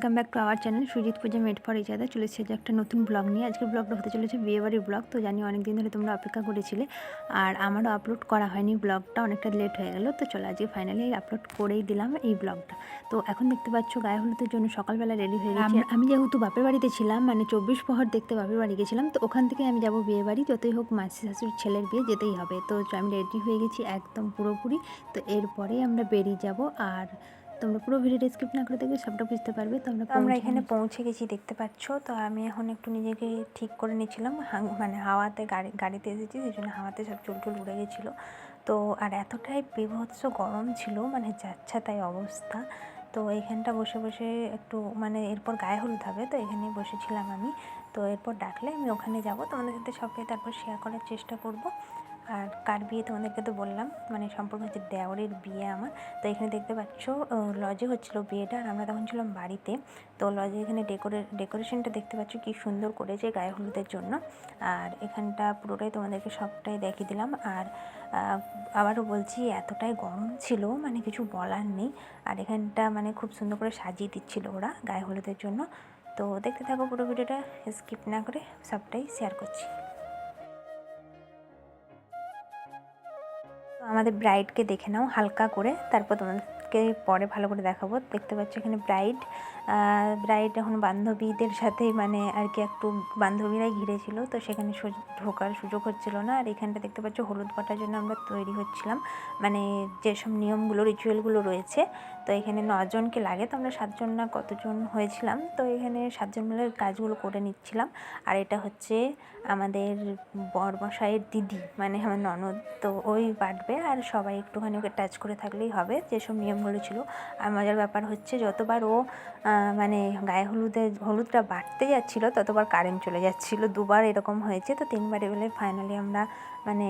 Welcome back to our channel Sujit Puja made for each other. চলে এসেছে একটা নতুন ব্লগ নিয়ে। আজকের ব্লগটা হতে চলেছে বিয়েবাড়ির ব্লগ। তো জানি অনেক দিন ধরে তোমরা অপেক্ষা করেছিলে, আর আমারও আপলোড করা হয়নি, ব্লগটা অনেকটা লেট হয়ে গেল। তো চলো আজকে ফাইনালি আপলোড করেই দিলাম এই ব্লগটা। তো এখন দেখতে পাচ্ছ গায়ে হলুদের জন্য সকালবেলা রেডি হয়ে গেছি। আমি যেহেতু বাপের বাড়িতে ছিলাম, মানে 24 প্রহর দেখতে বাপের বাড়ি গেছিলাম, তো ওখান থেকে আমি যাবো বিয়ে বাড়ি, যতই হোক মাসি শাশুড়ির ছেলের বিয়ে যেতেই হবে। তো আমি রেডি হয়ে গেছি একদম পুরোপুরি। তো এরপরেই আমরা বেরিয়ে যাব, আর তোমরা পুরো ভিডিওটা স্কিপ না করে দেখবে, সবটা বুঝতে পারবে। তো আমরা এখানে পৌঁছে গেছি দেখতে পাচ্ছ। তো আমি এখন একটু নিজেকে ঠিক করে নিচ্ছিলাম, মানে হাওয়াতে গাড়িতে এসেছি, সেই জন্য হাওয়াতে সব চুল উড়ে গেছিলো। তো আর এতটাই বীভৎস গরম ছিল, মানে যাচ্ছা তাই অবস্থা। তো এইখানটা বসে বসে একটু মানে এরপর গায়ে হলুদ হবে, তো এখানে বসেছিলাম আমি। তো এরপর ডাকলে আমি ওখানে যাব, তোমাদের সাথে সবটাই তারপর শেয়ার করার চেষ্টা করব। আর কার বিয়ে তোমাদেরকে তো বললাম, মানে সম্পর্ক হচ্ছে দেওরের বিয়ে আমার। তো এখানে দেখতে পাচ্ছ লজে হচ্ছিল বিয়েটা, আর আমরা তখন ছিলাম বাড়িতে। তো লজে এখানে ডেকোরেশনটা দেখতে পাচ্ছ কি সুন্দর করেছে গায়ে হলুদের জন্য। আর এখানটা পুরোটাই তোমাদেরকে সবটাই দেখিয়ে দিলাম। আর আবারও বলছি, এতটাই গরম ছিল মানে কিছু বলার নেই। আর এখানটা মানে খুব সুন্দর করে সাজিয়ে দিচ্ছিল ওরা গায়ে হলুদের জন্য। তো দেখতে থাকো পুরো ভিডিওটা, স্কিপ না করে সবটাই শেয়ার করছি। আমাদের ব্রাইডকে দেখে নাও হালকা করে, তারপর তোমাদেরকে পরে ভালো করে দেখাবো। দেখতে পাচ্ছ এখানে ব্রাইড এখন বান্ধবীদের সাথে মানে আর কি একটু বান্ধবীরাই ঘিরেছিল, তো সেখানে ঢোকার সুযোগ হচ্ছিল না। আর এখানটা দেখতে পাচ্ছ হলুদ পাটার জন্য আমরা তৈরি হচ্ছিলাম, মানে যেসব নিয়মগুলো রিচুয়ালগুলো রয়েছে। তো এখানে 9 জনকে লাগে, তো আমরা 7 জন না কতজন হয়েছিলাম, তো এখানে 7 জন মিলে কাজগুলো করে নিচ্ছিলাম। আর এটা হচ্ছে আমাদের বরমশাইয়ের দিদি, মানে আমার ননদ, তো ওই বাটবে, আর সবাই একটুখানি ওকে টাচ করে থাকলেই হবে, যেসব নিয়মগুলো ছিল। আর মজার ব্যাপার হচ্ছে যতবার ও মানে গায়ে হলুদটা বাটতে যাচ্ছিলো, ততবার কারেন্ট চলে যাচ্ছিলো। 2বার এরকম হয়েছে, তো 3বার এবারে ফাইনালি আমরা মানে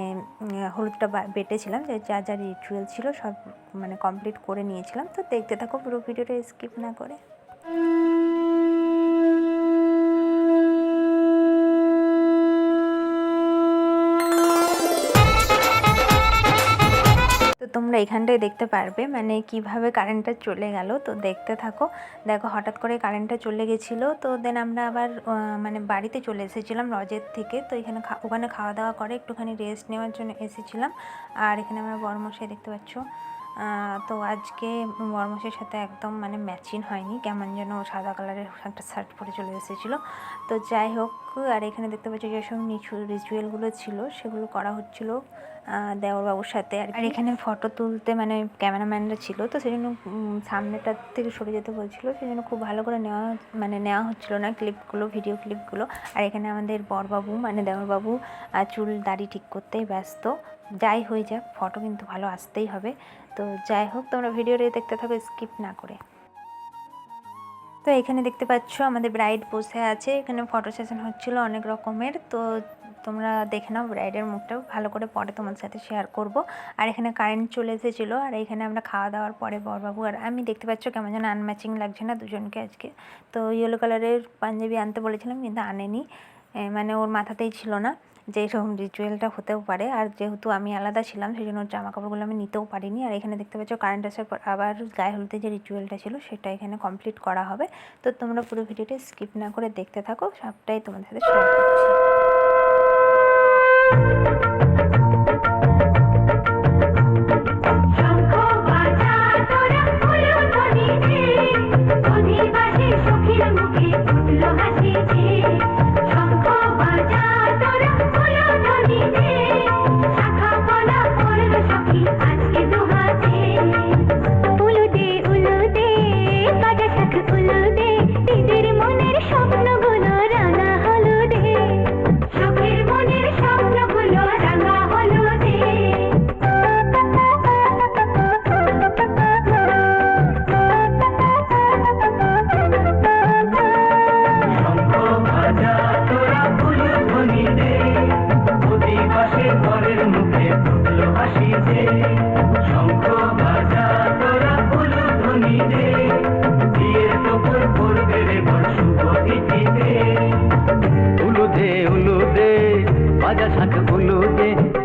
হলুদটা বেটেছিলাম, যে যা যা রিচুয়াল ছিল সব মানে কমপ্লিট করে নিয়েছিলাম। তো দেখতে থাকো পুরো ভিডিওটা স্কিপ না করে। তোমরা এখানটায় দেখতে পারবে মানে কিভাবে কারেন্টটা চলে গেল। তো দেখতে থাকো। দেখো হঠাৎ করে কারেন্টটা চলে গেছিলো, তো দেন আমরা আবার মানে বাড়িতে চলে এসেছিলাম লজের থেকে। তো ওখানে খাওয়া দাওয়া করে একটুখানি রেস্ট নেওয়ার জন্য এসেছিলাম। আর এখানে আমরা বরমশাই দেখতে পাচ্ছ। তো আজকে বরমশাইয়ের সাথে একদম মানে ম্যাচিং হয়নি, কেমন যেন সাদা কালারের একটা শার্ট পরে চলে এসেছিলো। তো যাই হোক, আর এখানে দেখতে পাচ্ছি যেসব রিচুয়ালগুলো ছিল সেগুলো করা হচ্ছিলো দেওরবাবুর সাথে। আর এখানে ফটো তুলতে মানে ক্যামেরাম্যানরা ছিল, তো সেই জন্য সামনেটার থেকে সরে যেতে বলছিল, সেই জন্য খুব ভালো করে নেওয়া হচ্ছিলো না ক্লিপগুলো, ভিডিও ক্লিপগুলো। আর এখানে আমাদের বরবাবু মানে দেওরবাবু চুল দাড়ি ঠিক করতেই ব্যস্ত। যাই হয়ে যাক, ফটো কিন্তু ভালো আসতেই হবে। তো যাই হোক, তোমরা ভিডিওটা দেখতে থাকো স্কিপ না করে। তো এখানে দেখতে পাচ্ছ আমাদের ব্রাইড বসে আছে, এখানে ফটো সেশন হচ্ছিল অনেক রকমের। তো তোমরা দেখে নাও ব্রাইডের মুখটাও ভালো করে, পরে তোমার সাথে শেয়ার করব। আর এখানে কারেন্ট চলে এসেছিলো, আর এখানে আমরা খাওয়া দাওয়ার পরে বরবাবু আর আমি দেখতে পাচ্ছ কেমন যেন আনম্যাচিং লাগছে না দুজনকে আজকে। তো ইয়েলো কালারের পাঞ্জাবি আনতে বলেছিলাম, কিন্তু আনেনি, মানে ওর মাথাতেই ছিল না যে এরকম রিচুয়ালটা হতেও পারে। আর যেহেতু আমি আলাদা ছিলাম, সেই জন্য জামা কাপড়গুলো আমি নিতেও পারিনি। আর এখানে দেখতে পাচ্ছ কারেন্ট আসার পর আবার গায়ে হলুদের যে রিচুয়ালটা ছিল সেটা এখানে কমপ্লিট করা হবে। তো তোমরা পুরো ভিডিওটা স্কিপ না করে দেখতে থাকো, সবটাই তোমাদের সাথে শেয়ার করছি।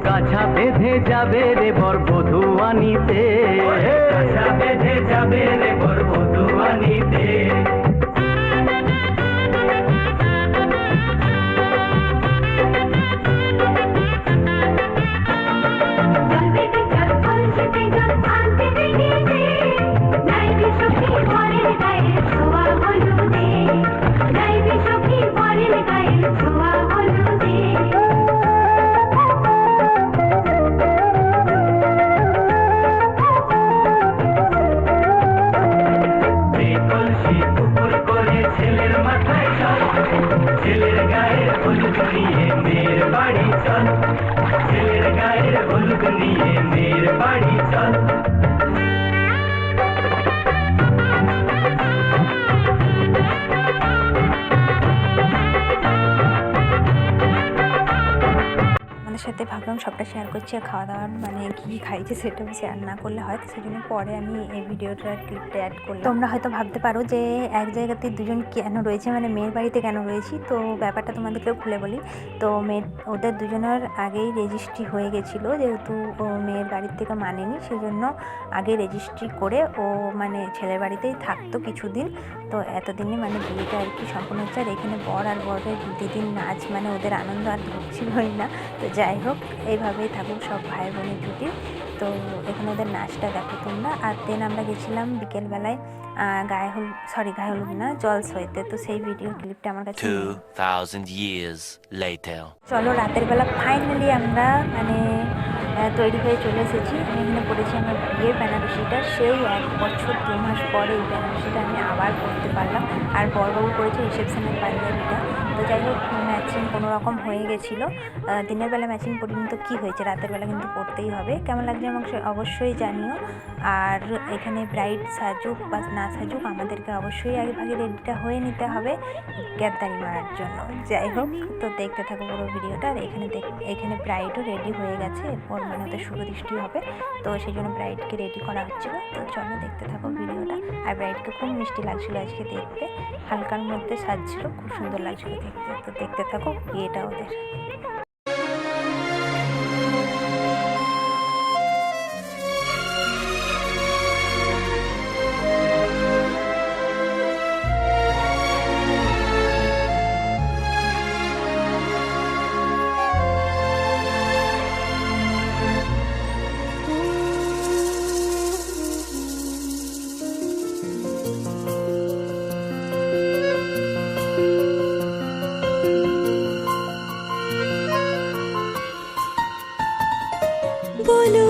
কাছা বেঁধে যাবে রে বর বধূ আনিতে, কাছা বেঁধে যাবে রে বর বধূ আনিতে। হলুদ নিয়ে মেয়ের বাড়ি চল। আমাদের সাথে ভাবলাম সবটা শেয়ার করছি, আর খাওয়া দাওয়ার মানে কী খাইছে সেটাও শেয়ার না করলে হয়, তো সেই জন্য পরে আমি এই ভিডিওটার ক্লিপটা অ্যাড করলাম। তোমরা হয়তো ভাবতে পারো যে এক জায়গাতে দুজন কেন রয়েছে, মানে মেয়ের বাড়িতে কেন রয়েছি, তো ব্যাপারটা তোমাদেরকেও খুলে বলি। তো ওদের দুজনের আগেই রেজিস্ট্রি হয়ে গেছিলো, যেহেতু ও মেয়ের বাড়ির থেকে মানেনি, সেই জন্য আগে রেজিস্ট্রি করে ও মানে ছেলের বাড়িতেই থাকতো কিছুদিন। তো এতদিনে মানে বিয়েটা আর কি সম্পূর্ণ হচ্ছে। আর এখানে বর আর বরের দিদির নাচ, মানে ওদের আনন্দ আর ধরছিলই না। তো যাই হোক, এইভাবেই থাকুক সব ভাই বোনের জুটি। তো এখানে ওদের নাচটা দেখো তোমরা। আর দেন আমরা গেছিলাম বিকেলবেলায় গায়ে হলুদ না, জলসইতে। তো সেই ভিডিও ক্লিপটা আমার কাছে 2000 years later. চলো রাতের বেলা ফাইনালি আমরা মানে তৈরি হয়ে চলে এসেছি। আমি এখানে পড়েছি আমার বিয়ের বেনারসিটা, সেই 1 বছর 2 মাস পরে এই বেনারসিটা আমি আবার পরতে পারলাম। আর বড়বাবু পড়েছে রিসেপশনের পাঞ্জাবিটা। তো যাই হোক, ম্যাচিং কোনো রকম হয়ে গেছিলো। দিনের বেলা ম্যাচিং পরিনি তো কী হয়েছে, রাতের বেলা কিন্তু পরতেই হবে। কেমন লাগছে আমাকে অবশ্যই জানিও। আর এখানে ব্রাইড সাজুক বা না সাজুক, আমাদেরকে অবশ্যই আগে ভাগে রেডিটা হয়ে নিতে হবে গ্যাদ্দারি মারার জন্য। যাই হোক, তো দেখতে থাকো পুরো ভিডিওটা। আর এখানে ব্রাইডও রেডি হয়ে গেছে, এরপর মানে ওদের শুভদৃষ্টি হবে, তো সেই জন্য ব্রাইডকে রেডি করা হচ্ছিলো। তো চলো দেখতে থাকো ভিডিওটা। আর ব্রাইডকে খুব মিষ্টি লাগছিলো আজকে দেখতে, হালকার মধ্যে সাজছিল, খুব সুন্দর লাগছিলো দেখতে। তো দেখতে থাকো বিয়েটা ওদের। बोलो